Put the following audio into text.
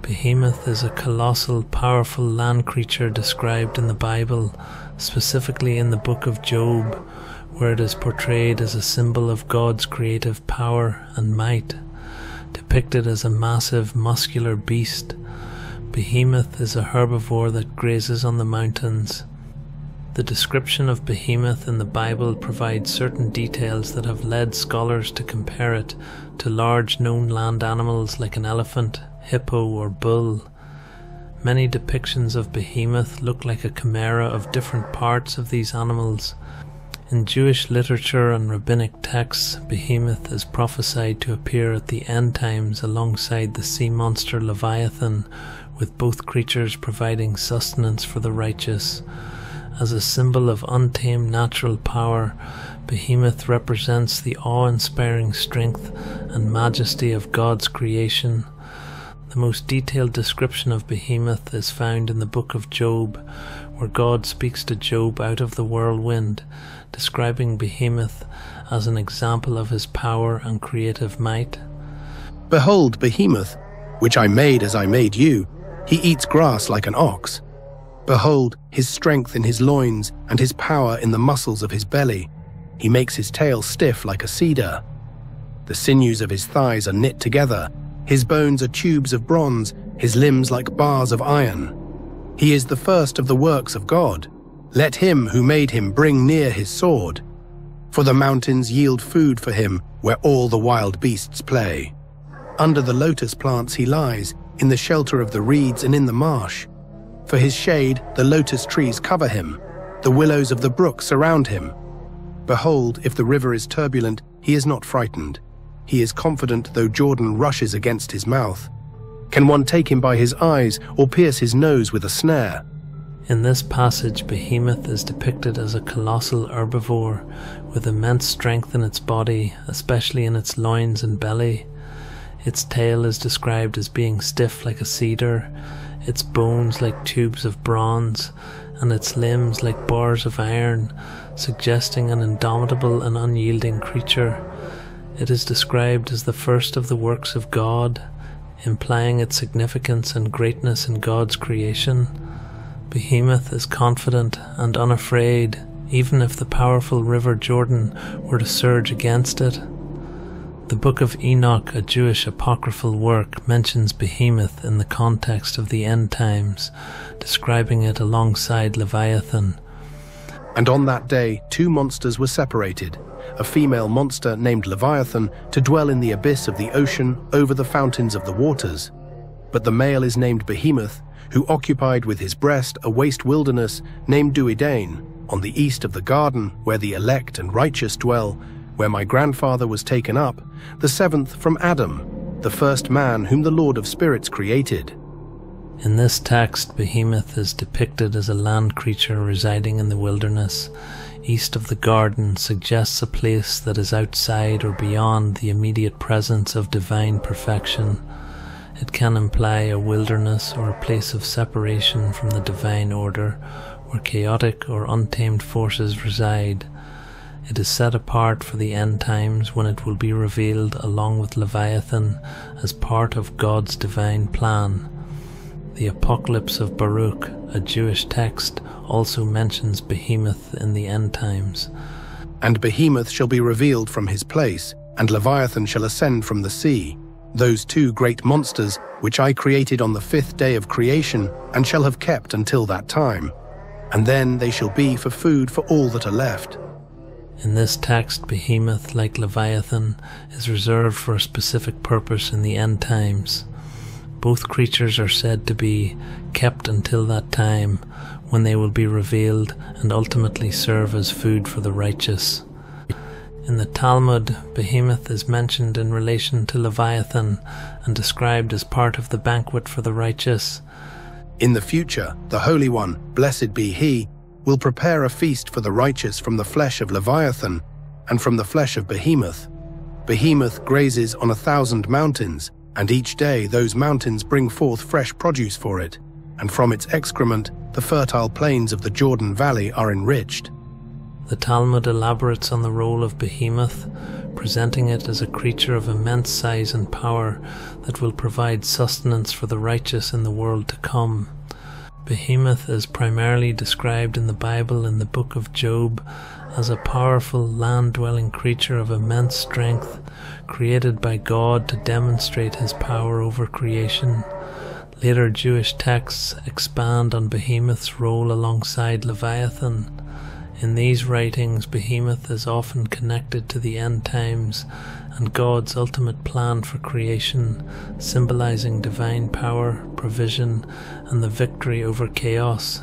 Behemoth is a colossal, powerful land creature described in the Bible, specifically in the book of Job, where it is portrayed as a symbol of God's creative power and might. Depicted as a massive, muscular beast, Behemoth is a herbivore that grazes on the mountains. The description of Behemoth in the Bible provides certain details that have led scholars to compare it to large known land animals like an elephant, hippo, or bull. Many depictions of Behemoth look like a chimera of different parts of these animals. In Jewish literature and rabbinic texts, Behemoth is prophesied to appear at the end times alongside the sea monster Leviathan, with both creatures providing sustenance for the righteous. As a symbol of untamed natural power, Behemoth represents the awe-inspiring strength and majesty of God's creation. The most detailed description of Behemoth is found in the book of Job, where God speaks to Job out of the whirlwind, describing Behemoth as an example of his power and creative might. Behold Behemoth, which I made as I made you. He eats grass like an ox. Behold his strength in his loins and his power in the muscles of his belly. He makes his tail stiff like a cedar. The sinews of his thighs are knit together. His bones are tubes of bronze, his limbs like bars of iron. He is the first of the works of God. Let him who made him bring near his sword. For the mountains yield food for him, where all the wild beasts play. Under the lotus plants he lies, in the shelter of the reeds and in the marsh. For his shade the lotus trees cover him, the willows of the brook surround him. Behold, if the river is turbulent, he is not frightened. He is confident though Jordan rushes against his mouth. Can one take him by his eyes or pierce his nose with a snare? In this passage, Behemoth is depicted as a colossal herbivore with immense strength in its body, especially in its loins and belly. Its tail is described as being stiff like a cedar, its bones like tubes of bronze, and its limbs like bars of iron, suggesting an indomitable and unyielding creature. It is described as the first of the works of God, implying its significance and greatness in God's creation. Behemoth is confident and unafraid, even if the powerful river Jordan were to surge against it. The Book of Enoch, a Jewish apocryphal work, mentions Behemoth in the context of the end times, describing it alongside Leviathan. And on that day 2 monsters were separated, a female monster named Leviathan to dwell in the abyss of the ocean over the fountains of the waters. But the male is named Behemoth, who occupied with his breast a waste wilderness named Duidain, on the east of the garden where the elect and righteous dwell, where my grandfather was taken up, the 7th from Adam, the first man whom the Lord of Spirits created. In this text, Behemoth is depicted as a land creature residing in the wilderness. East of the garden suggests a place that is outside or beyond the immediate presence of divine perfection. It can imply a wilderness or a place of separation from the divine order, where chaotic or untamed forces reside. It is set apart for the end times, when it will be revealed along with Leviathan as part of God's divine plan. The Apocalypse of Baruch, a Jewish text, also mentions Behemoth in the end times. And Behemoth shall be revealed from his place, and Leviathan shall ascend from the sea, those 2 great monsters which I created on the 5th day of creation, and shall have kept until that time. And then they shall be for food for all that are left. In this text, Behemoth, like Leviathan, is reserved for a specific purpose in the end times. Both creatures are said to be kept until that time, when they will be revealed and ultimately serve as food for the righteous. In the Talmud, Behemoth is mentioned in relation to Leviathan and described as part of the banquet for the righteous. In the future, the Holy One, blessed be He, will prepare a feast for the righteous from the flesh of Leviathan and from the flesh of Behemoth. Behemoth grazes on 1,000 mountains, and each day those mountains bring forth fresh produce for it, and from its excrement the fertile plains of the Jordan Valley are enriched. The Talmud elaborates on the role of Behemoth, presenting it as a creature of immense size and power that will provide sustenance for the righteous in the world to come. Behemoth is primarily described in the Bible in the book of Job as a powerful land-dwelling creature of immense strength, created by God to demonstrate his power over creation. Later Jewish texts expand on Behemoth's role alongside Leviathan. In these writings, Behemoth is often connected to the end times and God's ultimate plan for creation, symbolizing divine power, provision, and the victory over chaos.